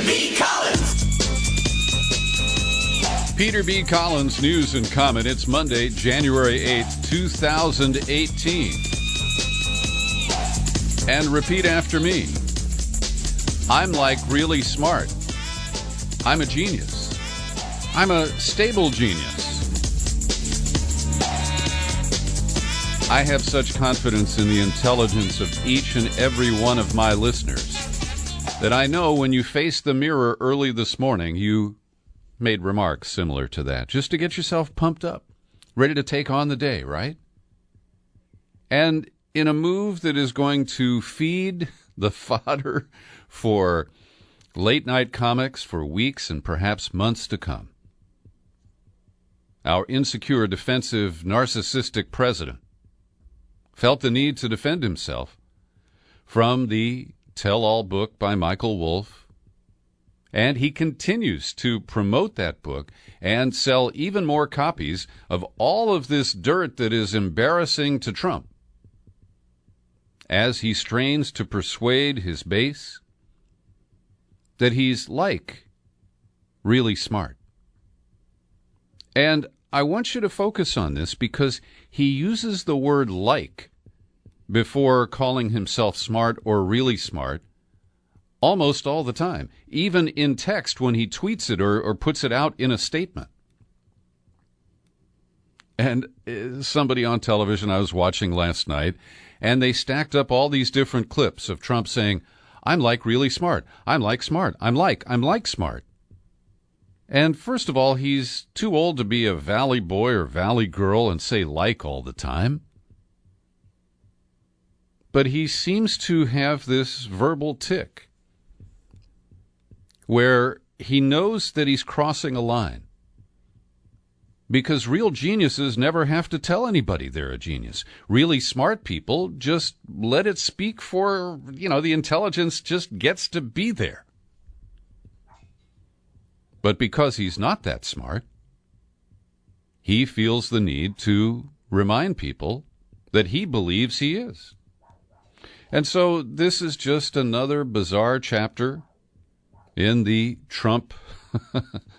B. Collins. Peter B. Collins, news and comment. It's Monday, January 8th, 2018. And repeat after me. I'm like really smart. I'm a genius. I'm a stable genius. I have such confidence in the intelligence of each and every one of my listeners that I know when you faced the mirror early this morning, you made remarks similar to that, just to get yourself pumped up, ready to take on the day, right? And in a move that is going to feed the fodder for late-night comics for weeks and perhaps months to come, our insecure, defensive, narcissistic president felt the need to defend himself from the tell-all book by Michael Wolff, and he continues to promote that book and sell even more copies of all of this dirt that is embarrassing to Trump as he strains to persuade his base that he's like really smart. And I want you to focus on this because he uses the word like before calling himself smart or really smart almost all the time, even in text when he tweets it or puts it out in a statement. And somebody on television I was watching last night, and they stacked up all these different clips of Trump saying, I'm like really smart. I'm like smart. I'm like smart. And first of all, he's too old to be a valley boy or valley girl and say like all the time. But he seems to have this verbal tick where he knows that he's crossing a line. Because real geniuses never have to tell anybody they're a genius. Really smart people just let it speak for, the intelligence just gets to be there. But because he's not that smart, he feels the need to remind people that he believes he is. And so this is just another bizarre chapter in the Trump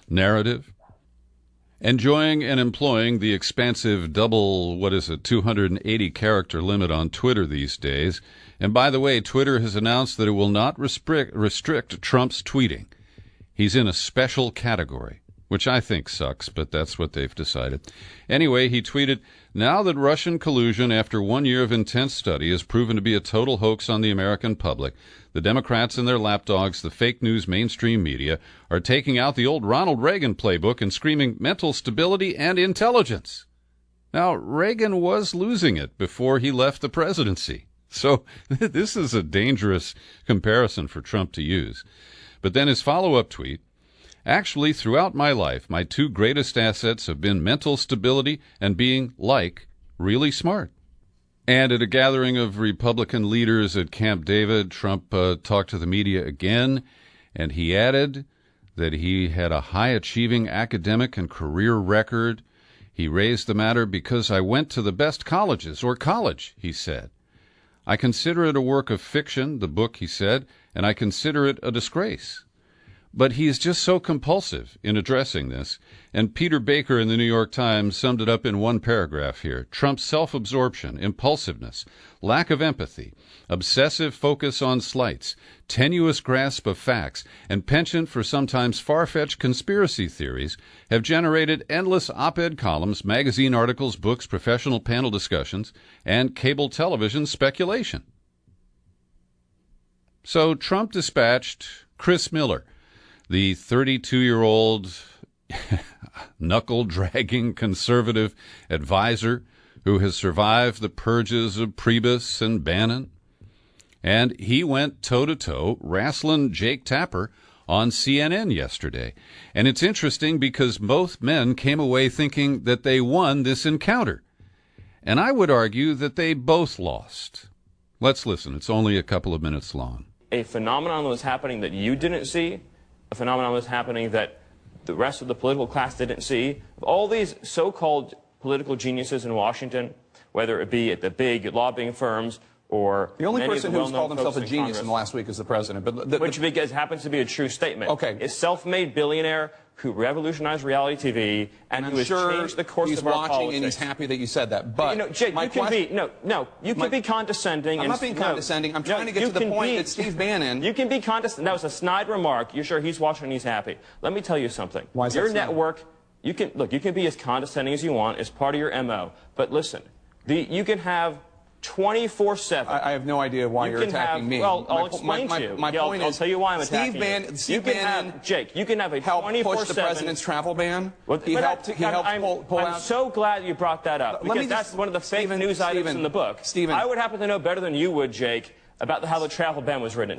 narrative, enjoying and employing the expansive 280 character limit on Twitter these days. And by the way, Twitter has announced that it will not restrict Trump's tweeting. He's in a special category, which I think sucks, but that's what they've decided. Anyway, he tweeted, now that Russian collusion after 1 year of intense study has proven to be a total hoax on the American public, the Democrats and their lapdogs, the fake news mainstream media, are taking out the old Ronald Reagan playbook and screaming mental stability and intelligence. Now, Reagan was losing it before he left the presidency. So this is a dangerous comparison for Trump to use. But then his follow-up tweet, actually, throughout my life, my two greatest assets have been mental stability and being like really smart. And at a gathering of Republican leaders at Camp David, Trump talked to the media again, and he added that he had a high-achieving academic and career record. He raised the matter because I went to the best colleges, or college, he said. I consider it a work of fiction, the book, he said, and I consider it a disgrace. But he is just so compulsive in addressing this, and Peter Baker in the New York Times summed it up in one paragraph here. Trump's self-absorption, impulsiveness, lack of empathy, obsessive focus on slights, tenuous grasp of facts, and penchant for sometimes far-fetched conspiracy theories have generated endless op-ed columns, magazine articles, books, professional panel discussions, and cable television speculation. So Trump dispatched Chris Miller, the 32-year-old knuckle-dragging conservative advisor who has survived the purges of Priebus and Bannon. And he went toe-to-toe wrestling Jake Tapper on CNN yesterday. And it's interesting because both men came away thinking that they won this encounter. And I would argue that they both lost. Let's listen. It's only a couple of minutes long. A phenomenon was happening that you didn't see, a phenomenon was happening that the rest of the political class didn't see. All these so-called political geniuses in Washington, whether it be at the big lobbying firms or the only many of person the who's well-known called himself folks a genius Congress, in the last week is the president. But which because happens to be a true statement. Okay. A self-made billionaire who revolutionized reality TV and who has changed the course of our politics. He's watching and he's happy that you said that. But Jake, you can be condescending. I'm not being condescending. I'm trying to get to the point that Steve Bannon. You can be condescending. That was a snide remark. You're sure he's watching and he's happy. Let me tell you something. Why is your that snide? network? You can be as condescending as you want. It's part of your MO. But listen, you can have 24/7. I have no idea why you're attacking me. Well, I'll explain to you. My point is, I'll tell you why I'm attacking you. Steve Bannon, Jake, you can have a 24/7. Help push the president's travel ban. He helped pull out. I'm so glad you brought that up because that's one of the fake news items in the book. Stephen, I would happen to know better than you would, Jake, about how the travel ban was written.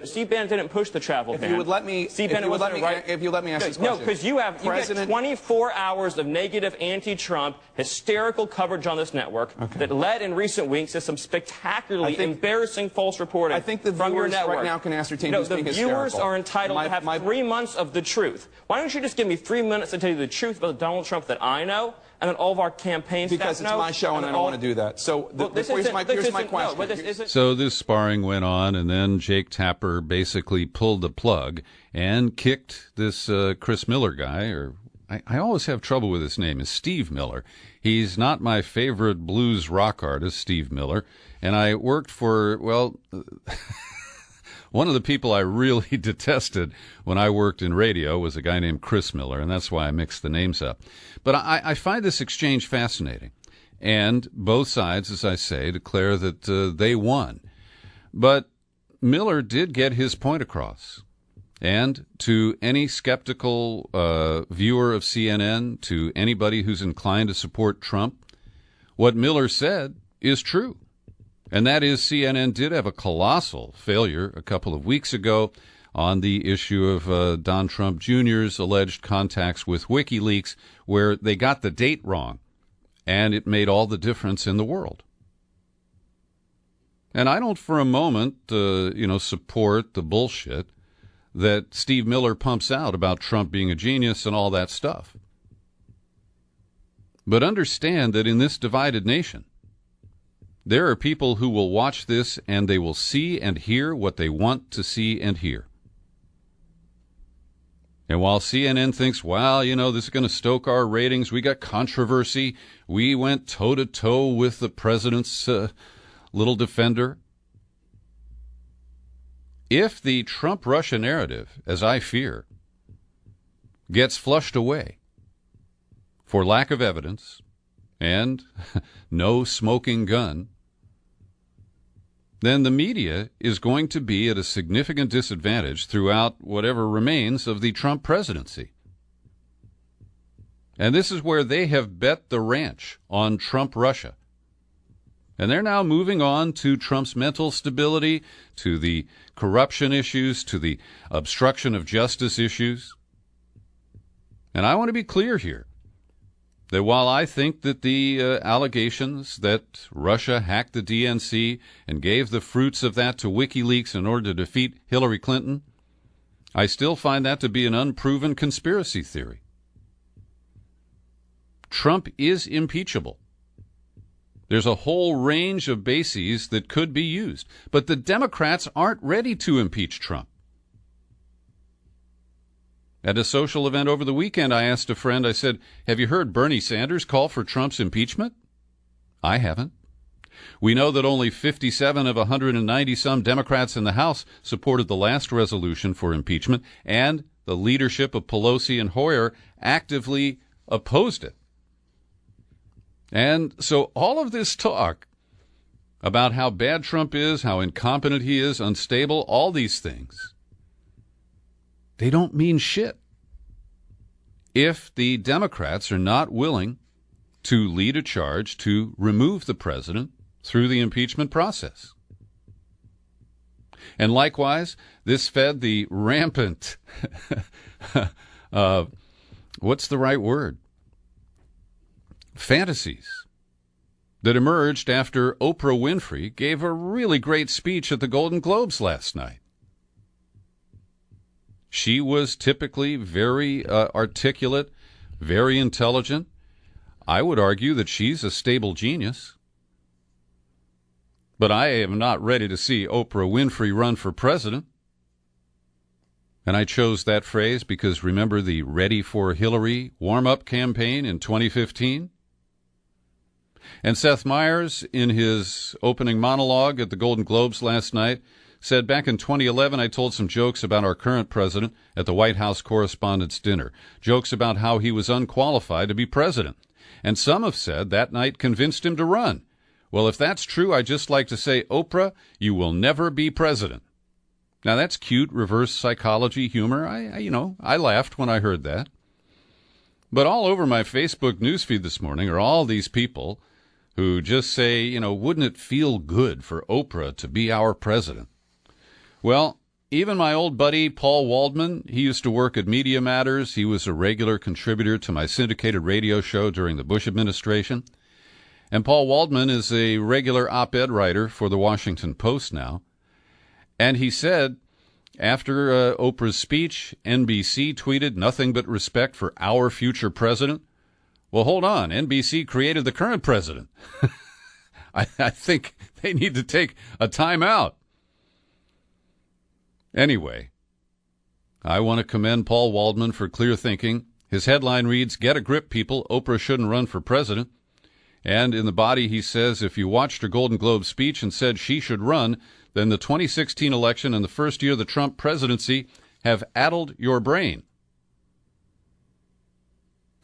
Steve Bannon didn't push the travel ban. If you would let me, Steve Bannon wasn't right. If you let me ask this No, question. because you get 24 hours of negative anti-Trump hysterical coverage on this network that led in recent weeks to some spectacularly embarrassing false reporting. I think the from your viewers network. right now can ascertain who's being hysterical. The viewers are entitled to have 3 months of the truth. Why don't you just give me 3 minutes to tell you the truth about Donald Trump that I know and then all of our campaign staff know? Because it's my show and I don't want to do that. So here's my question. So this sparring went on, and then Jake Tapper basically pulled the plug and kicked this Chris Miller guy, or I always have trouble with his name, is Steve Miller. He's not my favorite blues rock artist, Steve Miller, and I worked for, well, one of the people I really detested when I worked in radio was a guy named Chris Miller, and that's why I mixed the names up. But I find this exchange fascinating, and both sides, as I say, declare that they won. But Miller did get his point across. And to any skeptical viewer of CNN, to anybody who's inclined to support Trump, what Miller said is true. And that is CNN did have a colossal failure a couple of weeks ago on the issue of Don Trump Jr.'s alleged contacts with WikiLeaks, where they got the date wrong, and it made all the difference in the world. And I don't for a moment, support the bullshit that Steve Miller pumps out about Trump being a genius and all that stuff. But understand that in this divided nation, there are people who will watch this and they will see and hear what they want to see and hear. And while CNN thinks, well, this is going to stoke our ratings, we got controversy, we went toe-to-toe with the president's little defender. If the Trump-Russia narrative, as I fear, gets flushed away for lack of evidence and no smoking gun, then the media is going to be at a significant disadvantage throughout whatever remains of the Trump presidency. And this is where they have bet the ranch on Trump-Russia. And they're now moving on to Trump's mental stability, to the corruption issues, to the obstruction of justice issues. And I want to be clear here that while I think that the allegations that Russia hacked the DNC and gave the fruits of that to WikiLeaks in order to defeat Hillary Clinton, I still find that to be an unproven conspiracy theory. Trump is impeachable. There's a whole range of bases that could be used, but the Democrats aren't ready to impeach Trump. At a social event over the weekend, I asked a friend, I said, have you heard Bernie Sanders call for Trump's impeachment? I haven't. We know that only 57 of 190-some Democrats in the House supported the last resolution for impeachment, and the leadership of Pelosi and Hoyer actively opposed it. And so all of this talk about how bad Trump is, how incompetent he is, unstable, all these things, they don't mean shit if the Democrats are not willing to lead a charge to remove the president through the impeachment process. And likewise, this fed the rampant, what's the right word? Fantasies that emerged after Oprah Winfrey gave a really great speech at the Golden Globes last night. She was typically very articulate, very intelligent. I would argue that she's a stable genius. But I am not ready to see Oprah Winfrey run for president. And I chose that phrase because remember the Ready for Hillary warm-up campaign in 2015? And Seth Meyers, in his opening monologue at the Golden Globes last night, said, back in 2011, I told some jokes about our current president at the White House Correspondents' Dinner, jokes about how he was unqualified to be president. And some have said that night convinced him to run. Well, if that's true, I'd just like to say, Oprah, you will never be president. Now, that's cute reverse psychology humor. I laughed when I heard that. But all over my Facebook newsfeed this morning are all these people who just say, wouldn't it feel good for Oprah to be our president? Well, even my old buddy Paul Waldman, he used to work at Media Matters. He was a regular contributor to my syndicated radio show during the Bush administration. And Paul Waldman is a regular op-ed writer for the Washington Post now. And he said, after Oprah's speech, NBC tweeted nothing but respect for our future president. Well, hold on. NBC created the current president. I think they need to take a time out. Anyway, I want to commend Paul Waldman for clear thinking. His headline reads, "Get a grip, people. Oprah shouldn't run for president." And in the body, he says, if you watched her Golden Globe speech and said she should run, then the 2016 election and the first year of the Trump presidency have addled your brain.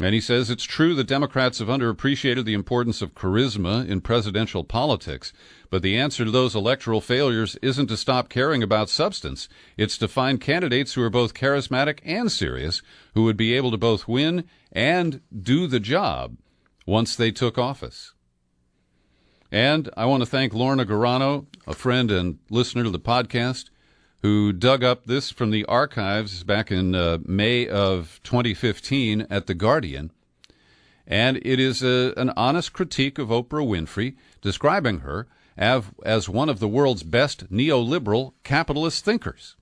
And he says it's true that Democrats have underappreciated the importance of charisma in presidential politics, but the answer to those electoral failures isn't to stop caring about substance. It's to find candidates who are both charismatic and serious, who would be able to both win and do the job once they took office. And I want to thank Lorna Garano, a friend and listener to the podcast, who dug up this from the archives back in May of 2015 at The Guardian. And it is an honest critique of Oprah Winfrey, describing her as one of the world's best neoliberal capitalist thinkers.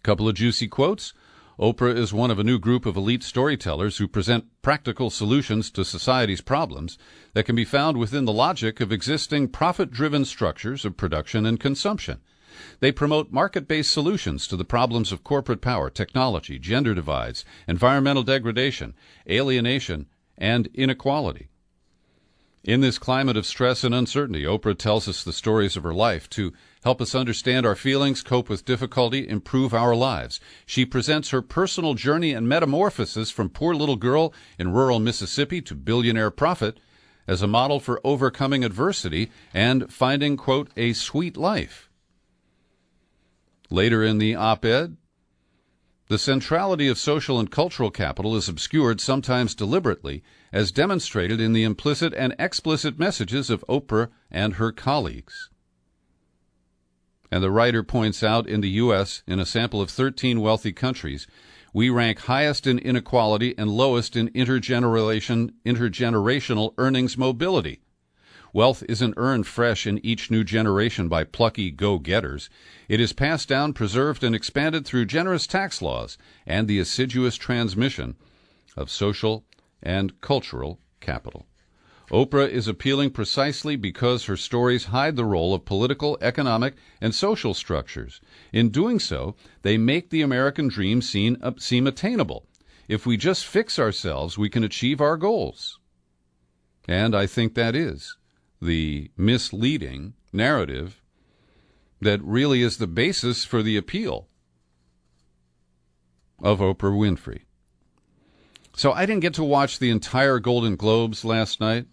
Couple of juicy quotes. Oprah is one of a new group of elite storytellers who present practical solutions to society's problems that can be found within the logic of existing profit-driven structures of production and consumption. They promote market-based solutions to the problems of corporate power, technology, gender divides, environmental degradation, alienation, and inequality. In this climate of stress and uncertainty, Oprah tells us the stories of her life to help us understand our feelings, cope with difficulty, improve our lives. She presents her personal journey and metamorphosis from poor little girl in rural Mississippi to billionaire prophet as a model for overcoming adversity and finding, quote, a sweet life. Later in the op-ed, the centrality of social and cultural capital is obscured, sometimes deliberately, as demonstrated in the implicit and explicit messages of Oprah and her colleagues. And the writer points out in the U.S., in a sample of 13 wealthy countries, we rank highest in inequality and lowest in intergenerational earnings mobility. Wealth isn't earned fresh in each new generation by plucky go-getters. It is passed down, preserved, and expanded through generous tax laws and the assiduous transmission of social and cultural capital. Oprah is appealing precisely because her stories hide the role of political, economic, and social structures. In doing so, they make the American dream seem attainable. If we just fix ourselves, we can achieve our goals. And I think that is the misleading narrative that really is the basis for the appeal of Oprah Winfrey. So I didn't get to watch the entire Golden Globes last night.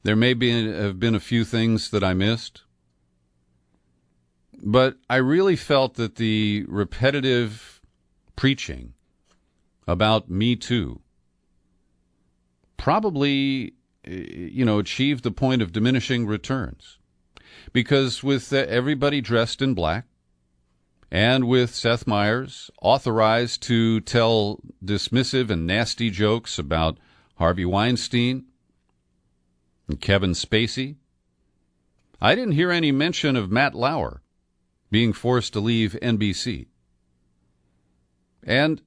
There may have been a few things that I missed. But I really felt that the repetitive preaching about Me Too probably achieved the point of diminishing returns. Because with everybody dressed in black, and with Seth Meyers authorized to tell dismissive and nasty jokes about Harvey Weinstein and Kevin Spacey, I didn't hear any mention of Matt Lauer being forced to leave NBC. And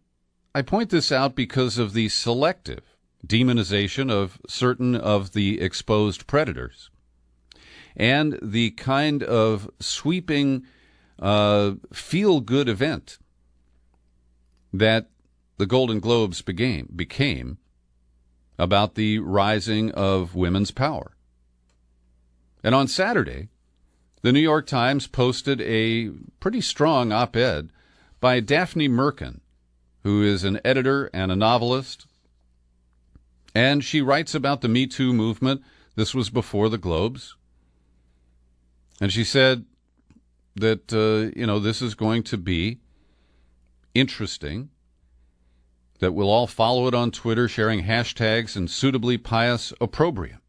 I point this out because of the selective demonization of certain of the exposed predators. and the kind of sweeping feel-good event that the Golden Globes became about the rising of women's power. And on Saturday, the New York Times posted a pretty strong op-ed by Daphne Merkin, who is an editor and a novelist. And she writes about the Me Too movement. This was before the Globes. And she said that, this is going to be interesting, that we'll all follow it on Twitter, sharing hashtags and suitably pious opprobrium.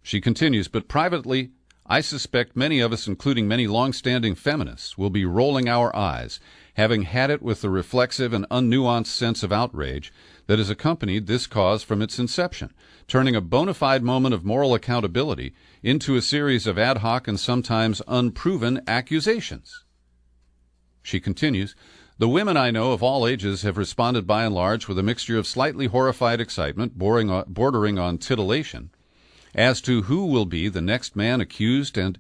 She continues, but privately, I suspect many of us, including many long-standing feminists, will be rolling our eyes, having had it with the reflexive and unnuanced sense of outrage that has accompanied this cause from its inception, turning a bona fide moment of moral accountability into a series of ad hoc and sometimes unproven accusations. She continues, the women I know of all ages have responded by and large with a mixture of slightly horrified excitement, bordering on titillation, as to who will be the next man accused and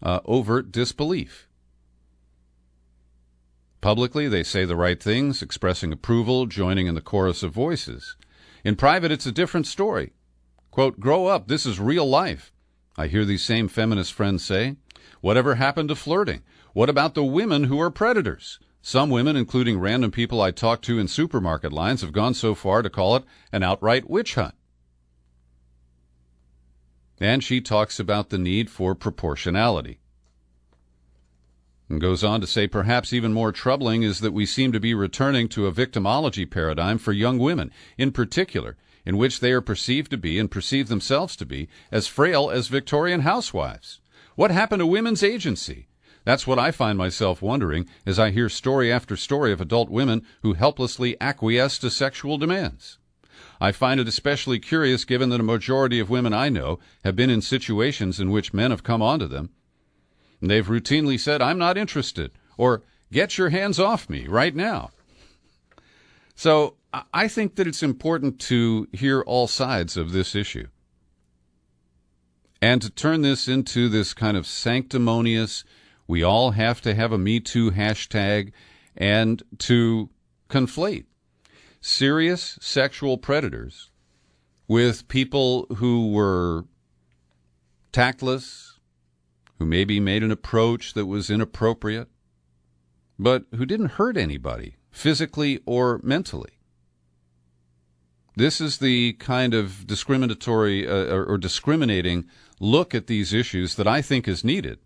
overt disbelief. Publicly, they say the right things, expressing approval, joining in the chorus of voices. In private, it's a different story. Quote, grow up, this is real life. I hear these same feminist friends say, whatever happened to flirting? What about the women who are predators? Some women, including random people I talk to in supermarket lines, have gone so far to call it an outright witch hunt. And she talks about the need for proportionality. And goes on to say, perhaps even more troubling is that we seem to be returning to a victimology paradigm for young women, in particular, in which they are perceived to be and perceive themselves to be as frail as Victorian housewives. What happened to women's agency? That's what I find myself wondering as I hear story after story of adult women who helplessly acquiesce to sexual demands. I find it especially curious given that a majority of women I know have been in situations in which men have come onto them. And they've routinely said, I'm not interested, or get your hands off me right now. So I think that it's important to hear all sides of this issue and to turn this into this kind of sanctimonious, we all have to have a Me Too hashtag, and to conflate serious sexual predators with people who were tactless, who maybe made an approach that was inappropriate, but who didn't hurt anybody, physically or mentally. This is the kind of discriminatory or discriminating look at these issues that I think is needed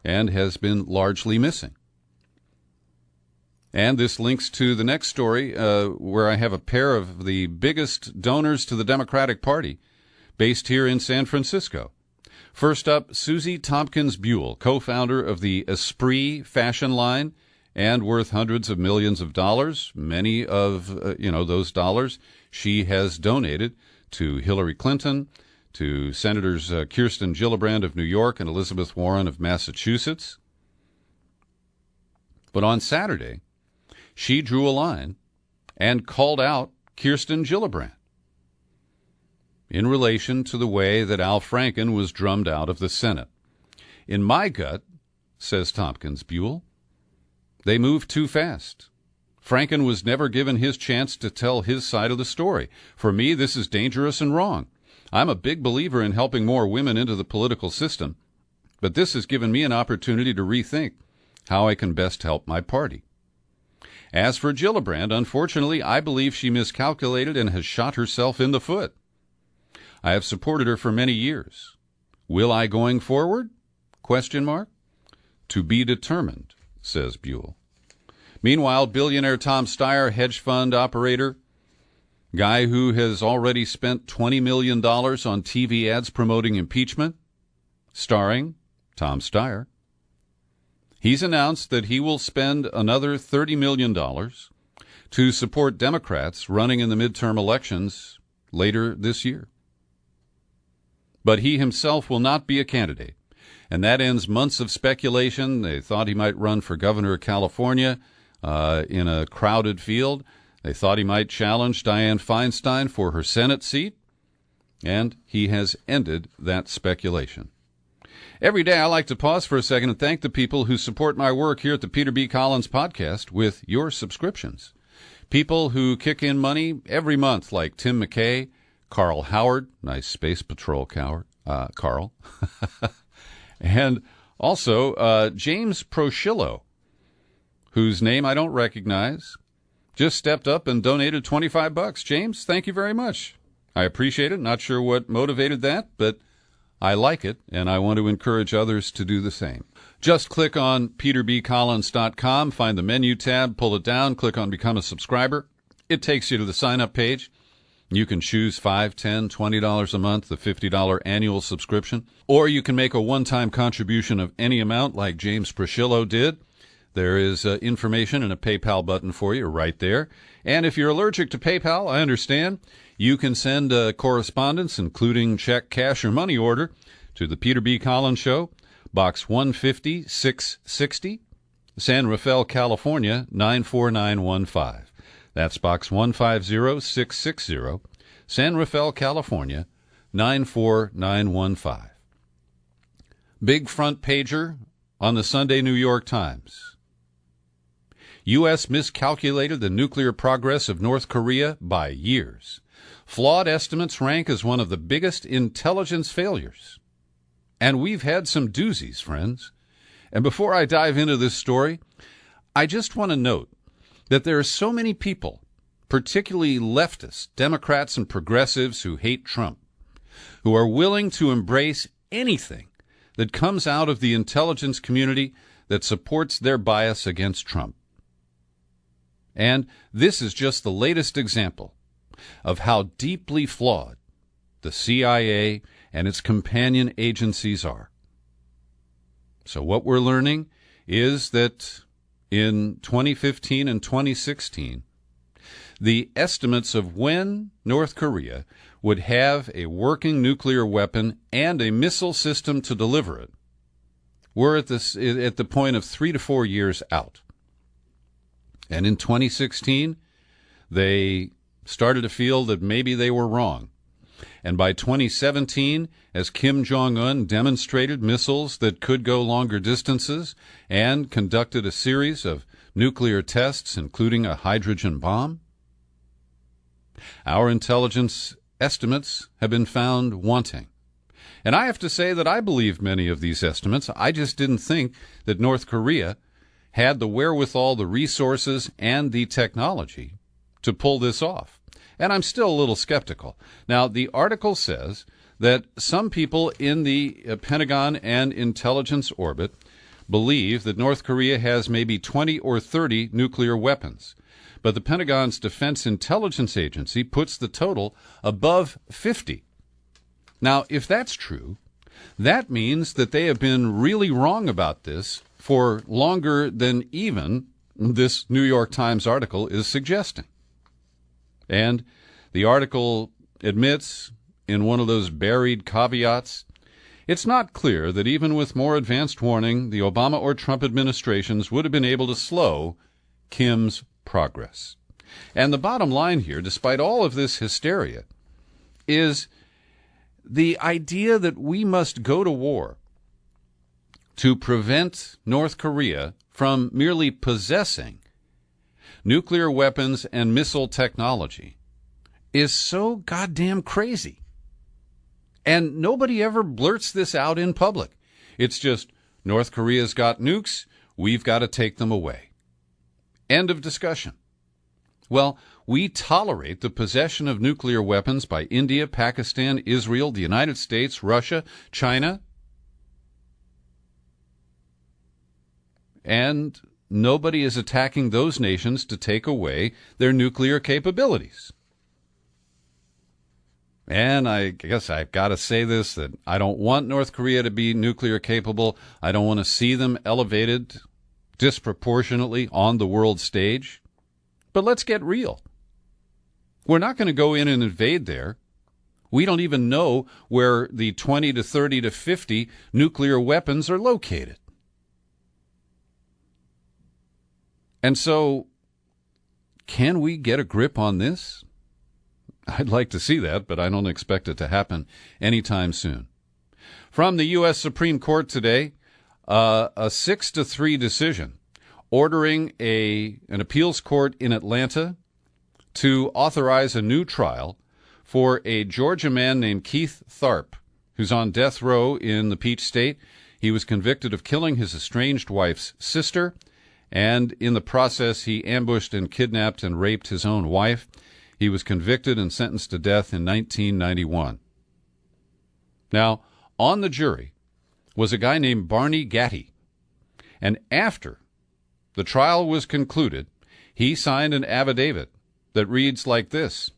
and has been largely missing. And this links to the next story where I have a pair of the biggest donors to the Democratic Party based here in San Francisco. First up, Susie Tompkins Buell, co-founder of the Esprit fashion line and worth hundreds of millions of dollars. Many of those dollars she has donated to Hillary Clinton, to Senators Kirsten Gillibrand of New York and Elizabeth Warren of Massachusetts. But on Saturday, she drew a line and called out Kirsten Gillibrand in relation to the way that Al Franken was drummed out of the Senate. In my gut, says Tompkins Buell, they moved too fast. Franken was never given his chance to tell his side of the story. For me, this is dangerous and wrong. I'm a big believer in helping more women into the political system, but this has given me an opportunity to rethink how I can best help my party. As for Gillibrand, unfortunately, I believe she miscalculated and has shot herself in the foot. I have supported her for many years. Will I going forward? ? To be determined, says Buell. Meanwhile, billionaire Tom Steyer, hedge fund operator, guy who has already spent $20 million on TV ads promoting impeachment, starring Tom Steyer. He's announced that he will spend another $30 million to support Democrats running in the midterm elections later this year. But he himself will not be a candidate, and that ends months of speculation. They thought he might run for governor of California in a crowded field. They thought he might challenge Dianne Feinstein for her Senate seat, and he has ended that speculation. Every day I like to pause for a second and thank the people who support my work here at the Peter B. Collins Podcast with your subscriptions. People who kick in money every month, like Tim McKay, Carl Howard, nice Space Patrol Carl, and also James Proshillo, whose name I don't recognize, just stepped up and donated $25. James, thank you very much. I appreciate it. Not sure what motivated that, but I like it, and I want to encourage others to do the same. Just click on peterbcollins.com, find the menu tab, pull it down, click on Become a Subscriber. It takes you to the sign-up page. You can choose $5, $10, $20 a month, the $50 annual subscription, or you can make a one-time contribution of any amount like James Proshillo did. There is information and a PayPal button for you right there. And if you're allergic to PayPal, I understand. You can send correspondence, including check, cash, or money order, to the Peter B. Collins Show, Box 150, 660, San Rafael, California, 94915. That's Box 150, 660, San Rafael, California, 94915. Big front pager on the Sunday New York Times. U.S. miscalculated the nuclear progress of North Korea by years. Flawed estimates rank as one of the biggest intelligence failures. And we've had some doozies, friends. And before I dive into this story, I just want to note that there are so many people, particularly leftists, Democrats, and progressives who hate Trump, who are willing to embrace anything that comes out of the intelligence community that supports their bias against Trump. And this is just the latest example of how deeply flawed the CIA and its companion agencies are. So what we're learning is that in 2015 and 2016, the estimates of when North Korea would have a working nuclear weapon and a missile system to deliver it were at the point of 3 to 4 years out. And in 2016, they started to feel that maybe they were wrong. And by 2017, as Kim Jong-un demonstrated missiles that could go longer distances and conducted a series of nuclear tests, including a hydrogen bomb, our intelligence estimates have been found wanting. And I have to say that I believe many of these estimates. I just didn't think that North Korea had the wherewithal, the resources, and the technology to pull this off. And I'm still a little skeptical. Now, the article says that some people in the Pentagon and intelligence orbit believe that North Korea has maybe 20 or 30 nuclear weapons. But the Pentagon's Defense Intelligence Agency puts the total above 50. Now, if that's true, that means that they have been really wrong about this for longer than even this New York Times article is suggesting. And the article admits, in one of those buried caveats, it's not clear that even with more advanced warning, the Obama or Trump administrations would have been able to slow Kim's progress. And the bottom line here, despite all of this hysteria, is the idea that we must go to war to prevent North Korea from merely possessing nuclear weapons and missile technology is so goddamn crazy. And nobody ever blurts this out in public. It's just, North Korea's got nukes, we've got to take them away. End of discussion. Well, we tolerate the possession of nuclear weapons by India, Pakistan, Israel, the United States, Russia, China, and nobody is attacking those nations to take away their nuclear capabilities. And I guess I've got to say this, that I don't want North Korea to be nuclear capable. I don't want to see them elevated disproportionately on the world stage. But let's get real. We're not going to go in and invade there. We don't even know where the 20 to 30 to 50 nuclear weapons are located. And so, can we get a grip on this? I'd like to see that, but I don't expect it to happen anytime soon. From the U.S. Supreme Court today, a 6-3 decision ordering an appeals court in Atlanta to authorize a new trial for a Georgia man named Keith Tharp, who's on death row in the Peach State. He was convicted of killing his estranged wife's sister, and in the process, he ambushed and kidnapped and raped his own wife. He was convicted and sentenced to death in 1991. Now, on the jury was a guy named Barney Gatty, and after the trial was concluded, he signed an affidavit that reads like this: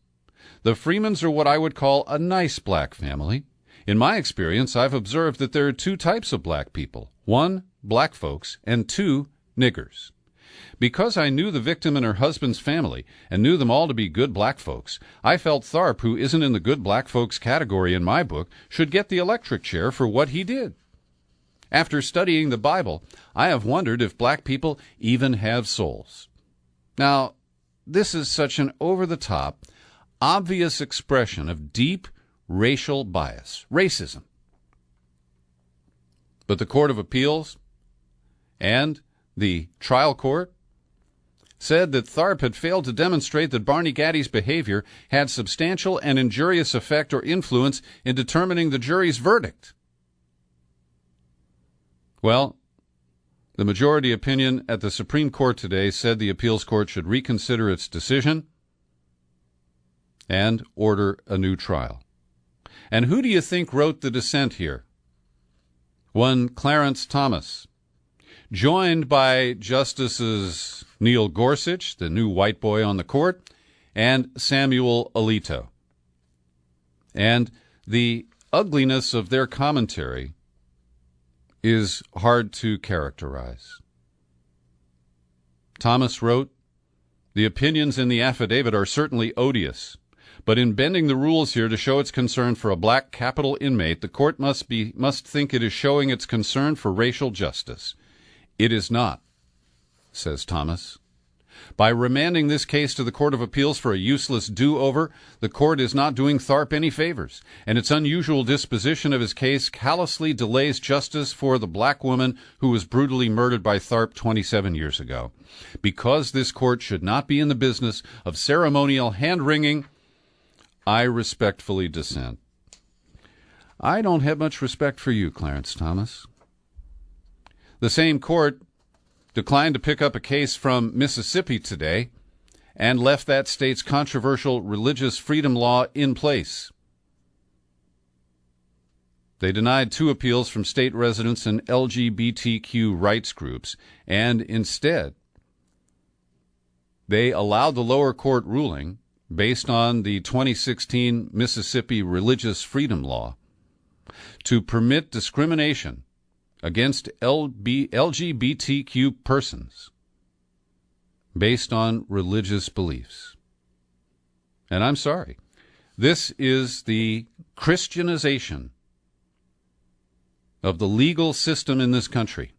"The Freemans are what I would call a nice black family. In my experience, I've observed that there are two types of black people. One, black folks, and two, niggers. Because I knew the victim and her husband's family and knew them all to be good black folks, I felt Tharp, who isn't in the good black folks category in my book, should get the electric chair for what he did. After studying the Bible, I have wondered if black people even have souls." Now, this is such an over-the-top, obvious expression of deep racial bias, racism. But the Court of Appeals and the trial court said that Tharp had failed to demonstrate that Barney Gatty's behavior had substantial and injurious effect or influence in determining the jury's verdict. Well, the majority opinion at the Supreme Court today said the appeals court should reconsider its decision and order a new trial. And who do you think wrote the dissent here? One Clarence Thomas, joined by Justices Neil Gorsuch, the new white boy on the court, and Samuel Alito. And the ugliness of their commentary is hard to characterize. Thomas wrote, "The opinions in the affidavit are certainly odious, but in bending the rules here to show its concern for a black capital inmate, the court must think it is showing its concern for racial justice. It is not," says Thomas. "By remanding this case to the Court of Appeals for a useless do-over, the court is not doing Tharp any favors, and its unusual disposition of his case callously delays justice for the black woman who was brutally murdered by Tharp 27 years ago. Because this court should not be in the business of ceremonial hand-wringing, I respectfully dissent." I don't have much respect for you, Clarence Thomas. The same court declined to pick up a case from Mississippi today and left that state's controversial religious freedom law in place. They denied 2 appeals from state residents and LGBTQ rights groups, and instead they allowed the lower court ruling based on the 2016 Mississippi religious freedom law to permit discrimination against LGBTQ persons based on religious beliefs. And I'm sorry, this is the Christianization of the legal system in this country.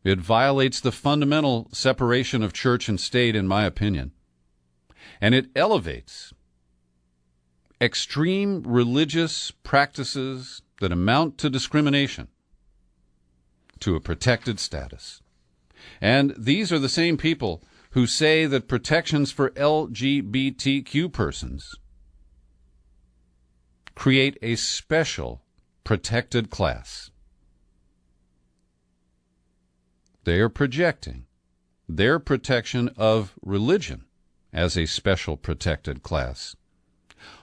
It violates the fundamental separation of church and state, in my opinion. And it elevates extreme religious practices that amount to discrimination to a protected status. And these are the same people who say that protections for LGBTQ persons create a special protected class. They are projecting their protection of religion as a special protected class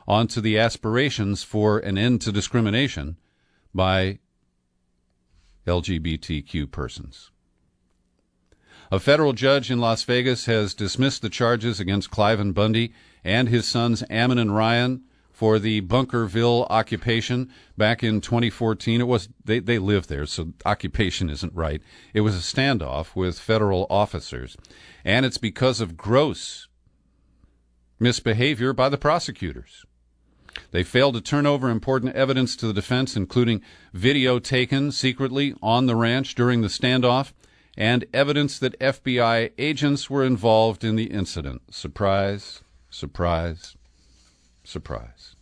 onto the aspirations for an end to discrimination by LGBTQ persons. A federal judge in Las Vegas has dismissed the charges against Cliven Bundy and his sons Ammon and Ryan for the Bunkerville occupation back in 2014. They lived there, so occupation isn't right. It was a standoff with federal officers, and it's because of gross misbehavior by the prosecutors. They failed to turn over important evidence to the defense, including video taken secretly on the ranch during the standoff and evidence that FBI agents were involved in the incident. Surprise, surprise, surprise.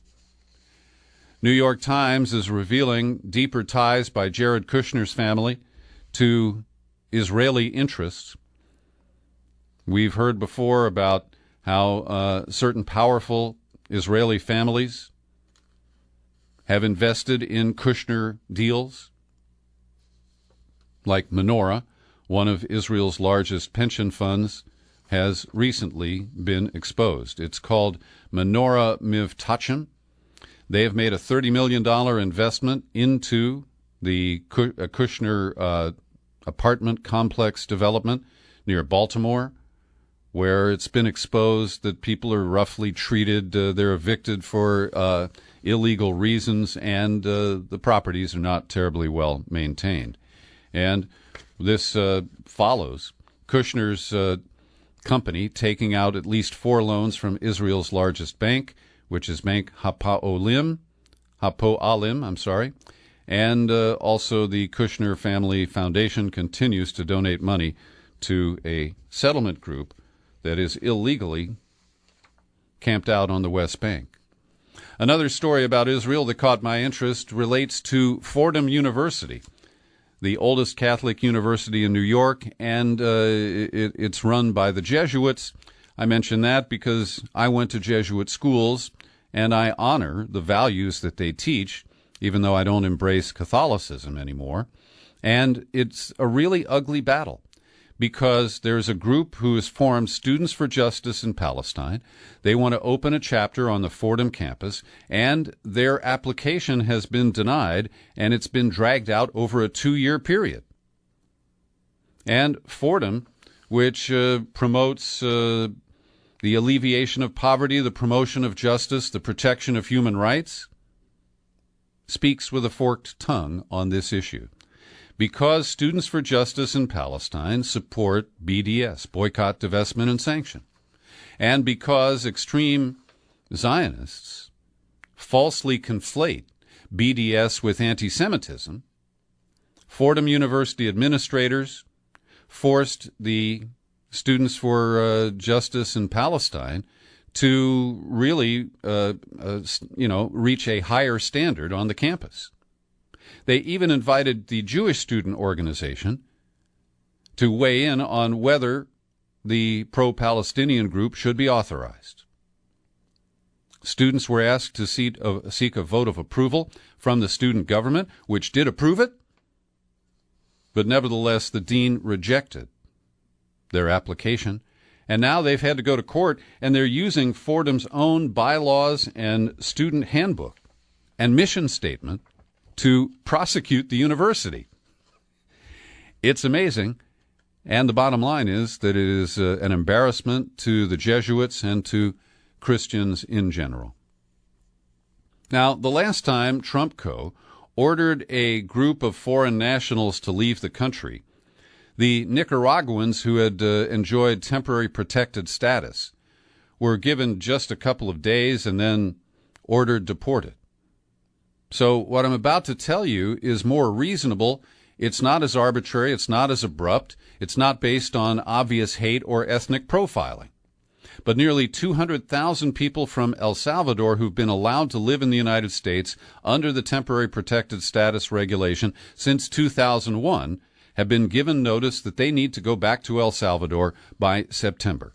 New York Times is revealing deeper ties by Jared Kushner's family to Israeli interests. We've heard before about how certain powerful Israeli families have invested in Kushner deals, like Menorah, one of Israel's largest pension funds, has recently been exposed. It's called Menorah Mivtachim. They have made a $30 million investment into the Kushner apartment complex development near Baltimore, where it's been exposed that people are roughly treated, they're evicted for illegal reasons, and the properties are not terribly well maintained. And this follows Kushner's company taking out at least 4 loans from Israel's largest bank, which is Bank Hapoalim, and also the Kushner Family Foundation continues to donate money to a settlement group that is illegally camped out on the West Bank. Another story about Israel that caught my interest relates to Fordham University, the oldest Catholic university in New York, and it's run by the Jesuits. I mention that because I went to Jesuit schools, and I honor the values that they teach, even though I don't embrace Catholicism anymore. And it's a really ugly battle, because there's a group who has formed Students for Justice in Palestine. They want to open a chapter on the Fordham campus, and their application has been denied, and it's been dragged out over a 2-year period. And Fordham, which promotes the alleviation of poverty, the promotion of justice, the protection of human rights, speaks with a forked tongue on this issue. Because Students for Justice in Palestine support BDS, boycott, divestment, and sanction, and because extreme Zionists falsely conflate BDS with anti-Semitism, Fordham University administrators forced the Students for Justice in Palestine to really, reach a higher standard on the campus. They even invited the Jewish student organization to weigh in on whether the pro-Palestinian group should be authorized. Students were asked to seek a vote of approval from the student government, which did approve it, but nevertheless the dean rejected their application, and now they've had to go to court, and they're using Fordham's own bylaws and student handbook and mission statement to prosecute the university. It's amazing, and the bottom line is that it is an embarrassment to the Jesuits and to Christians in general. Now, the last time Trump Co. ordered a group of foreign nationals to leave the country, the Nicaraguans who had enjoyed temporary protected status were given just a couple of days and then ordered deported. So what I'm about to tell you is more reasonable. It's not as arbitrary. It's not as abrupt. It's not based on obvious hate or ethnic profiling. But nearly 200,000 people from El Salvador who've been allowed to live in the United States under the temporary protected status regulation since 2001 have been given notice that they need to go back to El Salvador by September.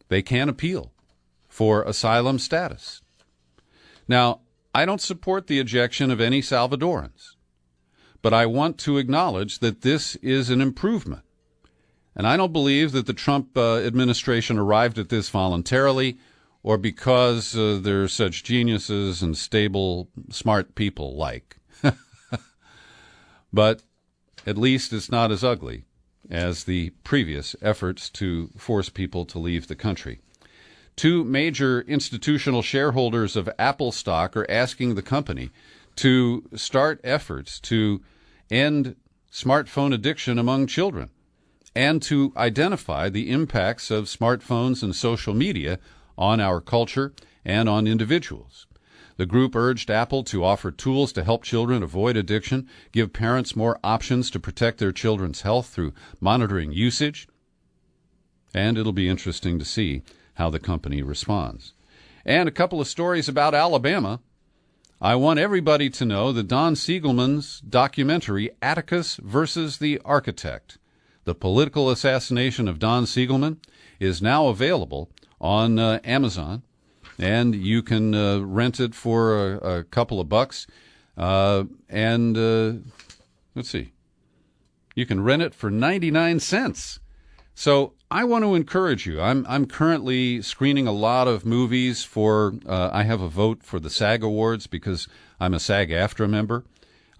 They can appeal for asylum status. Now, I don't support the ejection of any Salvadorans, but I want to acknowledge that this is an improvement. And I don't believe that the Trump administration arrived at this voluntarily or because they're such geniuses and stable, smart people like. But at least it's not as ugly as the previous efforts to force people to leave the country. 2 major institutional shareholders of Apple stock are asking the company to start efforts to end smartphone addiction among children and to identify the impacts of smartphones and social media on our culture and on individuals. The group urged Apple to offer tools to help children avoid addiction, give parents more options to protect their children's health through monitoring usage, and it'll be interesting to see how the company responds. And a couple of stories about Alabama. I want everybody to know that Don Siegelman's documentary, Atticus versus the Architect, The Political Assassination of Don Siegelman, is now available on Amazon, and you can rent it for a couple of bucks. Let's see. You can rent it for 99 cents. So I want to encourage you. I'm currently screening a lot of movies for, I have a vote for the SAG Awards because I'm a SAG-AFTRA member.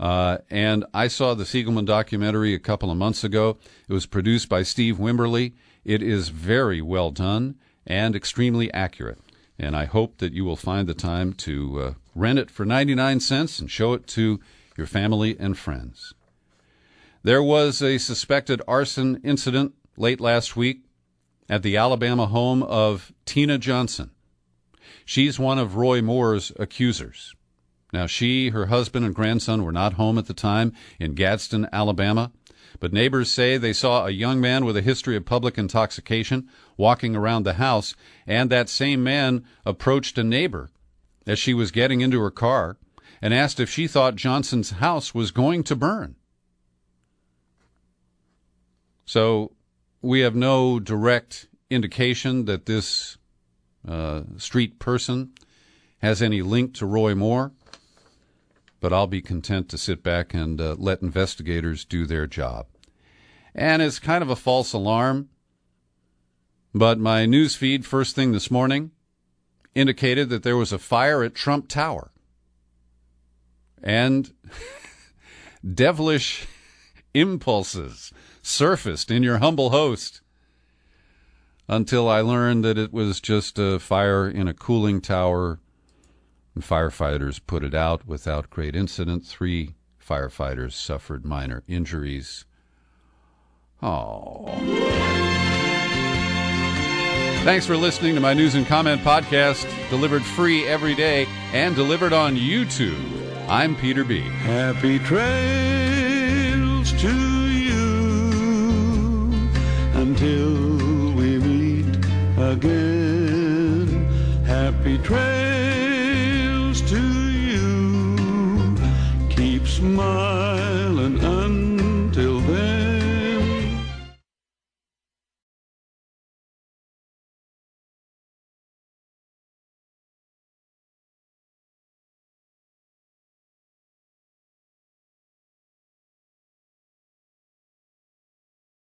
And I saw the Siegelman documentary a couple of months ago. It was produced by Steve Wimberly. It is very well done and extremely accurate. And I hope that you will find the time to rent it for 99 cents and show it to your family and friends. There was a suspected arson incident late last week at the Alabama home of Tina Johnson. She's one of Roy Moore's accusers. Now, she, her husband, and grandson were not home at the time in Gadsden, Alabama, but neighbors say they saw a young man with a history of public intoxication walking around the house, and that same man approached a neighbor as she was getting into her car and asked if she thought Johnson's house was going to burn. So we have no direct indication that this street person has any link to Roy Moore, but I'll be content to sit back and let investigators do their job. And it's kind of a false alarm, but my news feed first thing this morning indicated that there was a fire at Trump Tower. And devilish impulses surfaced in your humble host until I learned that it was just a fire in a cooling tower. And firefighters put it out without great incident. 3 firefighters suffered minor injuries. Oh. Thanks for listening to my News and Comment podcast, delivered free every day and delivered on YouTube. I'm Peter B. Happy trails to you until we meet again. Happy trails.